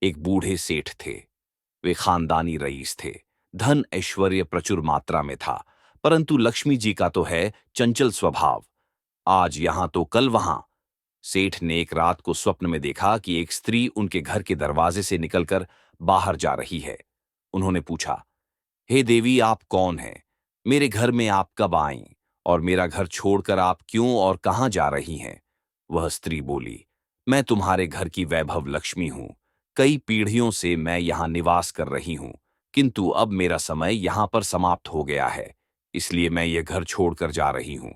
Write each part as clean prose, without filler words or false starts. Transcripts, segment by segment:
एक बूढ़े सेठ थे। वे खानदानी रईस थे। धन ऐश्वर्य प्रचुर मात्रा में था, परंतु लक्ष्मी जी का तो है चंचल स्वभाव। आज यहां तो कल वहां। सेठ ने एक रात को स्वप्न में देखा कि एक स्त्री उनके घर के दरवाजे से निकलकर बाहर जा रही है। उन्होंने पूछा, हे देवी, आप कौन हैं? मेरे घर में आप कब आईं? और मेरा घर छोड़कर आप क्यों और कहां जा रही हैं? वह स्त्री बोली, मैं तुम्हारे घर की वैभव लक्ष्मी हूं। कई पीढ़ियों से मैं यहां निवास कर रही हूं, किंतु अब मेरा समय यहां पर समाप्त हो गया है, इसलिए मैं यह घर छोड़कर जा रही हूं।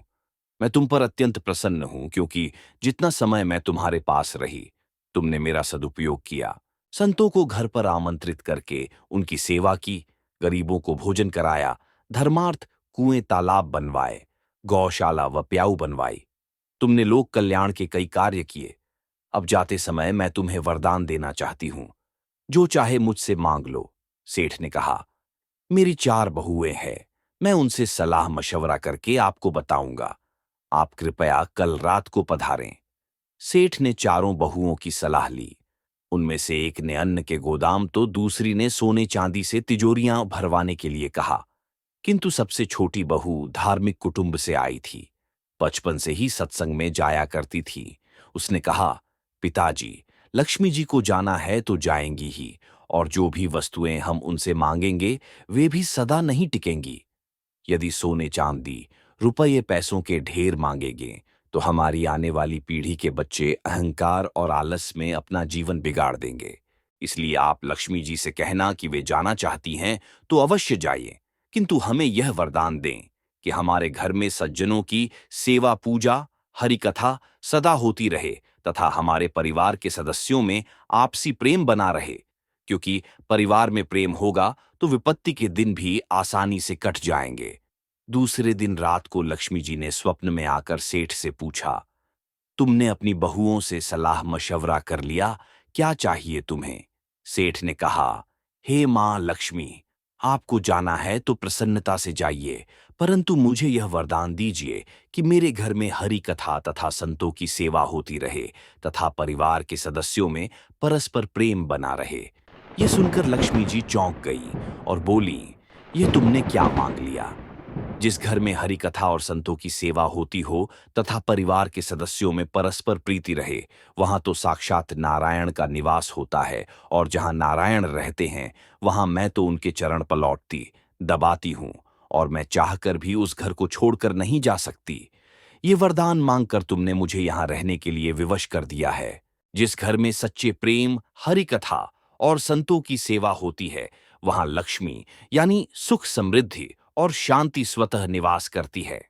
मैं तुम पर अत्यंत प्रसन्न हूं, क्योंकि जितना समय मैं तुम्हारे पास रही, तुमने मेरा सदुपयोग किया। संतों को घर पर आमंत्रित करके उनकी सेवा की, गरीबों को भोजन कराया, धर्मार्थ कुएं तालाब बनवाए, गौशाला व प्याऊ बनवाई। तुमने लोक कल्याण के कई कार्य किए। अब जाते समय मैं तुम्हें वरदान देना चाहती हूं। जो चाहे मुझसे मांग लो। सेठ ने कहा, मेरी 4 बहुएं हैं। मैं उनसे सलाह मशवरा करके आपको बताऊंगा। आप कृपया कल रात को पधारें। सेठ ने चारों बहुओं की सलाह ली। उनमें से एक ने अन्न के गोदाम तो दूसरी ने सोने चांदी से तिजोरियां भरवाने के लिए कहा। किंतु सबसे छोटी बहू धार्मिक कुटुंब से आई थी। बचपन से ही सत्संग में जाया करती थी। उसने कहा, पिताजी, लक्ष्मी जी को जाना है तो जाएंगी ही, और जो भी वस्तुएं हम उनसे मांगेंगे वे भी सदा नहीं टिकेंगी। यदि सोने चांदी, रुपये पैसों के ढेर मांगेंगे तो हमारी आने वाली पीढ़ी के बच्चे अहंकार और आलस में अपना जीवन बिगाड़ देंगे। इसलिए आप लक्ष्मी जी से कहना कि वे जाना चाहती हैं तो अवश्य जाइए, किंतु हमें यह वरदान दें कि हमारे घर में सज्जनों की सेवा पूजा, हरि कथा सदा होती रहे, तथा हमारे परिवार के सदस्यों में आपसी प्रेम बना रहे, क्योंकि परिवार में प्रेम होगा तो विपत्ति के दिन भी आसानी से कट जाएंगे। दूसरे दिन रात को लक्ष्मी जी ने स्वप्न में आकर सेठ से पूछा, तुमने अपनी बहुओं से सलाह मशवरा कर लिया? क्या चाहिए तुम्हें? सेठ ने कहा, हे मां लक्ष्मी, आपको जाना है तो प्रसन्नता से जाइए, परंतु मुझे यह वरदान दीजिए कि मेरे घर में हरि कथा तथा संतों की सेवा होती रहे, तथा परिवार के सदस्यों में परस्पर प्रेम बना रहे। यह सुनकर लक्ष्मी जी चौंक गई और बोली, यह तुमने क्या मांग लिया? जिस घर में हरि कथा और संतों की सेवा होती हो तथा परिवार के सदस्यों में परस्पर प्रीति रहे, वहां तो साक्षात नारायण का निवास होता है, और जहां नारायण रहते हैं वहां मैं तो उनके चरण पलौटती दबाती हूं, और मैं चाहकर भी उस घर को छोड़कर नहीं जा सकती। ये वरदान मांगकर तुमने मुझे यहां रहने के लिए विवश कर दिया है। जिस घर में सच्चे प्रेम, हरि कथा और संतों की सेवा होती है, वहां लक्ष्मी यानी सुख समृद्धि और शांति स्वतः निवास करती है।